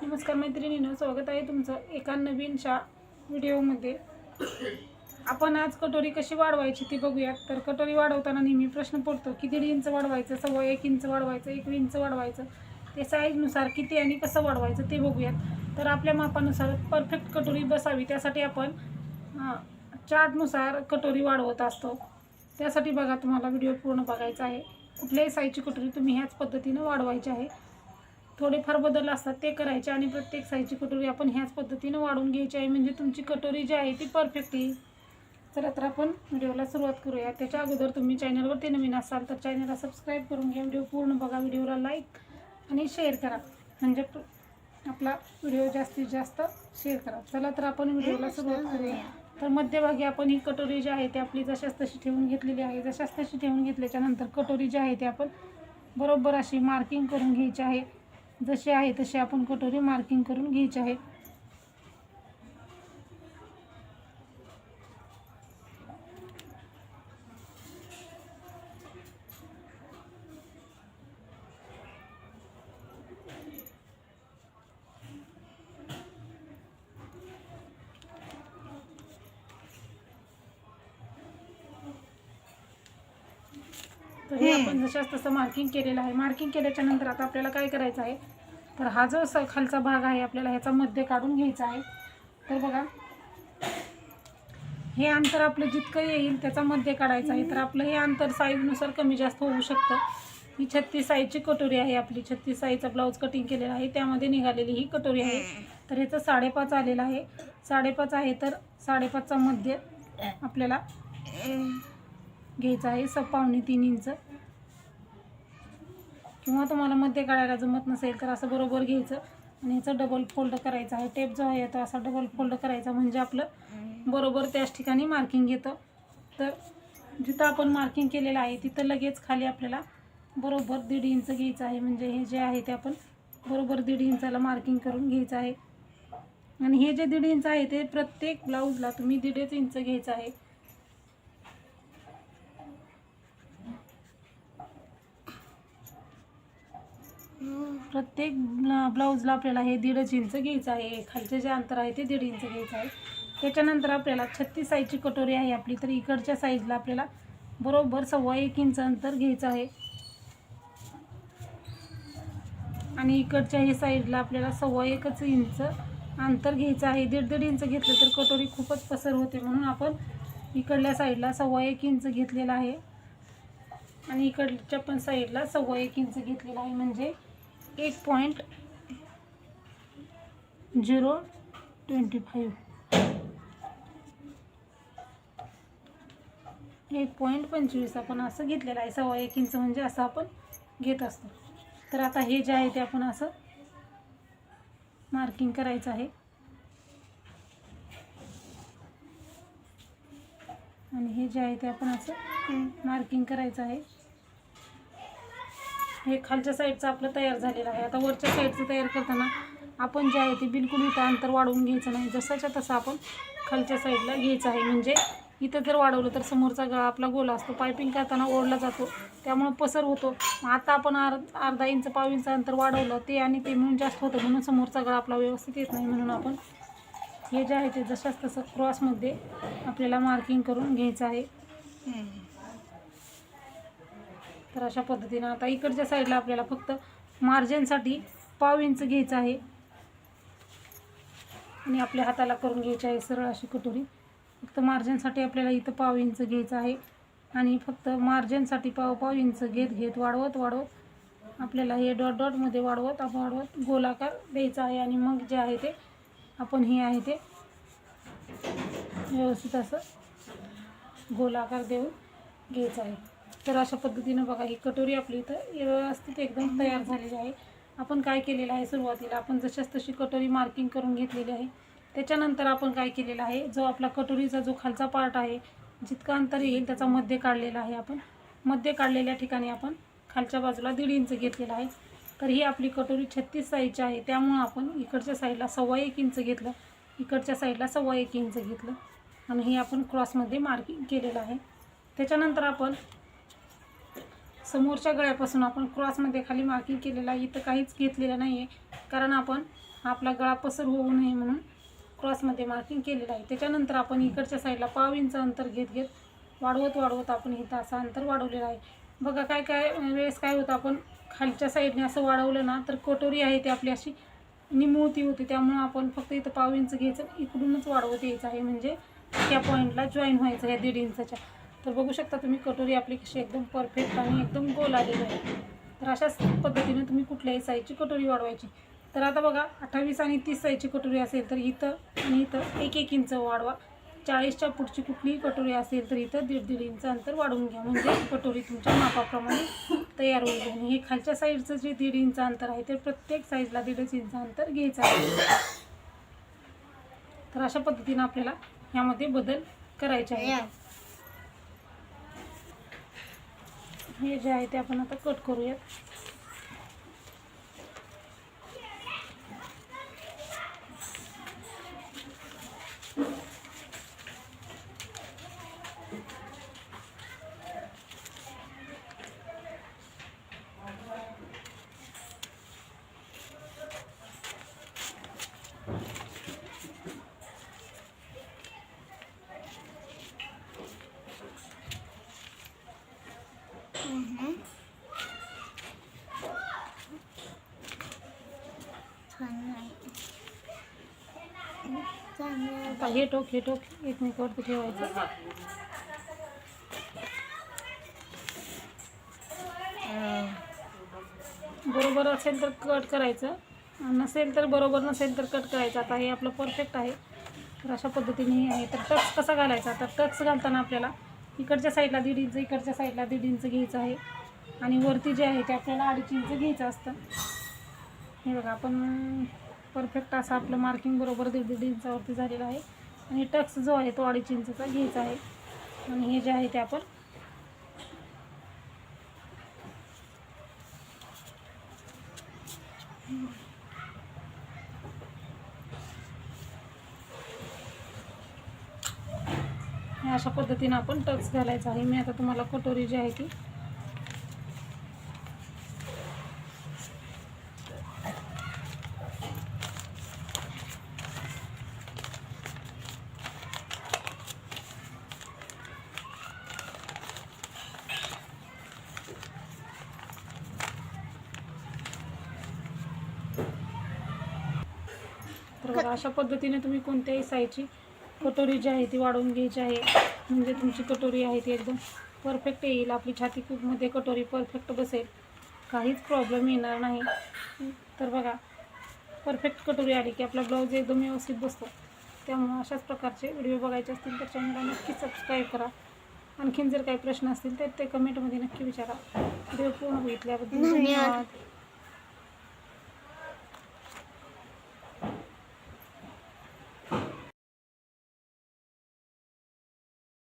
नमस्कार मैत्रिणींनो, स्वागत आहे तुमचं एका नवीनशा व्हिडिओमध्ये। आपण आज कटोरी कशी वाढवायची ती बघूयात। तर कटोरी वाढवताना नेहमी प्रश्न पडतो की 1.5 इंच वाढवायचं, 1.25 इंच वाढवायचं, 1 इंच वाढवायचं, ते साईजनुसार किती आणि कसं वाढवायचं ते बघूयात। तर आपल्या मापानुसार परफेक्ट कटोरी बसावी त्यासाठी आपण चार्टनुसार कटोरी वाढवत असतो। त्यासाठी बघा, तुम्हाला व्हिडिओ पूर्ण बघायचा आहे। कुठल्याही साईजची कटोरी तुम्ही ह्याच पद्धतीने वाढवायची आहे। थोडेफार बदल असतात ते करायचे आणि प्रत्येक साईजची कटोरी आपण ह्याच पद्धतीने वाढवून घ्यायची आहे, म्हणजे तुमची कटोरी जी आहे ती परफेक्ट येईल। चला तर आपण व्हिडिओला सुरुवात करूया। त्याच्या अगोदर तुम्ही चॅनलवरती नवीन असाल तर चॅनलला सबस्क्राईब करून घ्या, व्हिडिओ पूर्ण बघा, व्हिडिओला लाईक आणि शेअर करा, म्हणजे आपला व्हिडिओ जास्तीत जास्त शेअर करा। चला तर आपण व्हिडिओला सुरुवात करूया। तर मध्यभागी आपण ही कटोरी जी आहे ती आपली जशाच तशी ठेवून घेतलेली आहे। जशाच तशी ठेवून घेतल्याच्या नंतर कटोरी जी आहे ती आपण बरोबर अशी मार्किंग करून घ्यायची आहे। जशी आहे तशी आपण कटोरी मार्किंग करून घ्यायची आहे। तर हे आपण जशाच तसं मार्किंग केलेलं आहे। मार्किंग केल्याच्या नंतर आता आपल्याला काय करायचं आहे, तर हा जो खालचा भाग आहे आपल्याला ह्याचा मध्य काढून घ्यायचा आहे। तर बघा, हे अंतर आपलं जितकं येईल त्याचा मध्य काढायचं आहे। तर आपलं हे अंतर साईजनुसार कमी जास्त होऊ शकतं। ही 36 साईजची कटोरी आहे आपली, 36 साईजचा ब्लाऊज कटिंग केलेला आहे, त्यामध्ये निघालेली ही कटोरी आहे। तर ह्याचं 5.5 आलेलं आहे, 5.5 आहे, तर 5.5चा मध्य आपल्याला घ्यायचं आहे 3.25 इंच, किंवा तुम्हाला मध्य काढायला जमत नसेल तर असं बरोबर घ्यायचं आणि ह्याचं डबल फोल्ड करायचं आहे। टेप जो आहे तो असा डबल फोल्ड करायचा, म्हणजे आपलं बरोबर त्याच ठिकाणी मार्किंग येतं। तर जिथं आपण मार्किंग केलेलं आहे तिथं लगेच खाली आपल्याला बरोबर 1.5 इंच घ्यायचं आहे, म्हणजे हे जे आहे ते आपण बरोबर 1.5 इंचाला मार्किंग करून घ्यायचं आहे। आणि हे जे 1.5 इंच आहे ते प्रत्येक ब्लाऊजला तुम्ही 1.5 इंच घ्यायचं आहे। प्रत्येक ब्लाऊजला आपल्याला हे 1.5 इंच घ्यायचं आहे। खालचे जे अंतर आहे ते 1.5 इंच घ्यायचं आहे। त्याच्यानंतर आपल्याला 36 साईजची कटोरी आहे आपली, तर इकडच्या साईजला आपल्याला बरोबर 1.25 इंच अंतर घ्यायचं आहे आणि इकडच्या हे साईडला आपल्याला 1.25 इंच अंतर घ्यायचं आहे। 1.5 इंच घेतलं तर कटोरी खूपच पसर होते, म्हणून आपण इकडल्या साईडला 1.25 इंच घेतलेला आहे आणि इकडच्या पण साईडला 1.25 इंच घेतलेला आहे, म्हणजे 1.025 1.25 आपण असं घेतलेलं आहे। 1.25 इंच म्हणजे असं आपण घेत असतो। तर आता हे जे आहे ते आपण असं मार्किंग करायचं आहे आणि हे जे आहे ते आपण असं मार्किंग करायचं आहे। हे खालच्या साईडचं आपलं तयार झालेलं आहे। आता वरच्या साईडचं तयार करताना आपण जे आहे ते बिलकुल इथं अंतर वाढवून घ्यायचं नाही, जसाच्या तसं आपण खालच्या साईडला घ्यायचं आहे, म्हणजे इथं जर वाढवलं तर समोरचा गळा आपला गोल असतो, पायपिंग करताना ओढला जातो, त्यामुळे पसर होतो। आता आपण अर्धा इंच पाव इंच अंतर वाढवलं ते आणि ते मिळून जास्त होतं, म्हणून समोरचा गळा आपला व्यवस्थित येत नाही, म्हणून आपण हे जे आहे ते जशाच तसं क्रॉसमध्ये आपल्याला मार्किंग करून घ्यायचं आहे। तर अशा पद्धतीनं आता इकडच्या साईडला आपल्याला फक्त मार्जिनसाठी पाव इंच घ्यायचं आहे आणि आपल्या हाताला करून घ्यायची आहे सरळ अशी कटोरी। फक्त मार्जिनसाठी आपल्याला इथं पाव इंच घ्यायचं आहे आणि फक्त मार्जिनसाठी पाव इंच घेत वाढवत आपल्याला हे डॉटमध्ये वाढवत गोलाकार द्यायचा आहे आणि मग जे आहे ते आपण हे आहे ते व्यवस्थित असं गोलाकार देऊन घ्यायचं आहे। तर अशा पद्धतीनं बघा, ही कटोरी आपली इथं व्यवस्थित एकदम तयार झालेली आहे। आपण काय केलेलं आहे, सुरुवातीला आपण जशाच तशी कटोरी मार्किंग करून घेतलेली आहे। त्याच्यानंतर आपण काय केलेलं आहे, जो आपला कटोरीचा जो खालचा पार्ट आहे जितकं अंतर येईल त्याचा मध्य काढलेला आहे। आपण मध्य काढलेल्या ठिकाणी आपण खालच्या बाजूला 1.5 इंच घेतलेला आहे। तर ही आपली कटोरी 36 साईजची आहे, त्यामुळे आपण इकडच्या साईडला 1.25 इंच घेतलं, इकडच्या साईडला 1.25 इंच घेतलं आणि हे आपण क्रॉसमध्ये मार्किंग केलेलं आहे। त्याच्यानंतर आपण समोरच्या गळ्यापासून आपण क्रॉसमध्ये खाली मार्किंग केलेलं आहे, इथं काहीच घेतलेलं नाही आहे, कारण आपण आपला गळा पसर होऊ नये म्हणून क्रॉसमध्ये मार्किंग केलेलं आहे. त्याच्यानंतर आपण इकडच्या साईडला पाव इंच अंतर घेत वाढवत आपण इथं असं अंतर वाढवलेलं आहे. बघा काय वेळेस काय होतं, आपण खालच्या साईडने असं वाढवलं ना तर कटोरी आहे ती आपली अशी निमुळती होती. त्यामुळं आपण फक्त इथं पाव इंच घ्यायचं, इकडूनच वाढवत यायचं आहे, म्हणजे त्या पॉईंटला जॉईन व्हायचं ह्या 1.5 इंचच्या. तर बघू शकता तुम्ही कटोरी आपली कशी एकदम परफेक्ट आणि एकदम गोल आलेली आहे. तर अशाच पद्धतीने तुम्ही कुठल्याही साईजची कटोरी वाढवायची. तर आता बघा 28 आणि 30 साईजची कटोरी असेल तर इथं आणि इथं 1-1 इंच वाढवा. 40च्या पुढची कुठलीही कटोरी असेल तर इथं 1.5 इंच अंतर वाढवून घ्या, म्हणजे कटोरी तुमच्या मापाप्रमाणे तयार होईल. आणि हे खालच्या साईडचं जे 1.5 इंच अंतर आहे ते प्रत्येक साईजला 1.5 इंच अंतर घ्यायचं आहे. तर अशा पद्धतीनं आपल्याला ह्यामध्ये बदल करायचे आहे. हे जे आहे ते आपण आता कट करूयात. आता हे टोक एकमेकावरती ठेवायचं. बरोबर असेल तर कट करायचं, नसेल तर बरोबर नसेल तर कट करायचं. आता हे आपलं परफेक्ट आहे. तर अशा पद्धतीने हे आहे. तर टक्स कसा घालायचा, तर टक्स घालताना आपल्याला इकडच्या साईडला 1.5 इंच, इकडच्या साईडला 1.5 इंच घ्यायचं आहे आणि वरती जे आहे ते आपल्याला 2.5 इंच घ्यायचं असतं. हे बघा आपण परफेक्ट असं आपलं मार्किंग बरोबर 1.5 इंचावरती झालेलं आहे. आणि टक्स जो आहे तो 2.5 इंचचा घ्यायचा आहे. आणि हे जे आहे ते आपण अशा पद्धतीने आपण टक्स घालायचा आहे. मी आता तुम्हाला कटोरी जी आहे ती तर बघा अशा पद्धतीने तुम्ही कोणत्याही साईजची कटोरी जी आहे ती वाढवून घ्यायची आहे, म्हणजे तुमची कटोरी आहे ती एकदम परफेक्ट येईल. आपली छाती खूपमध्ये कटोरी परफेक्ट बसेल, काहीच प्रॉब्लेम येणार नाही. तर बघा परफेक्ट कटोरी आली की आपला ब्लाऊज एकदम व्यवस्थित बसतो. त्यामुळे अशाच प्रकारचे व्हिडिओ बघायचे असतील तर चॅनलला नक्की सबस्क्राईब करा. आणखीन जर काही प्रश्न असतील तर ते कमेंटमध्ये नक्की विचारा. व्हिडिओ पूर्ण बघितल्याबद्दल धन्यवाद.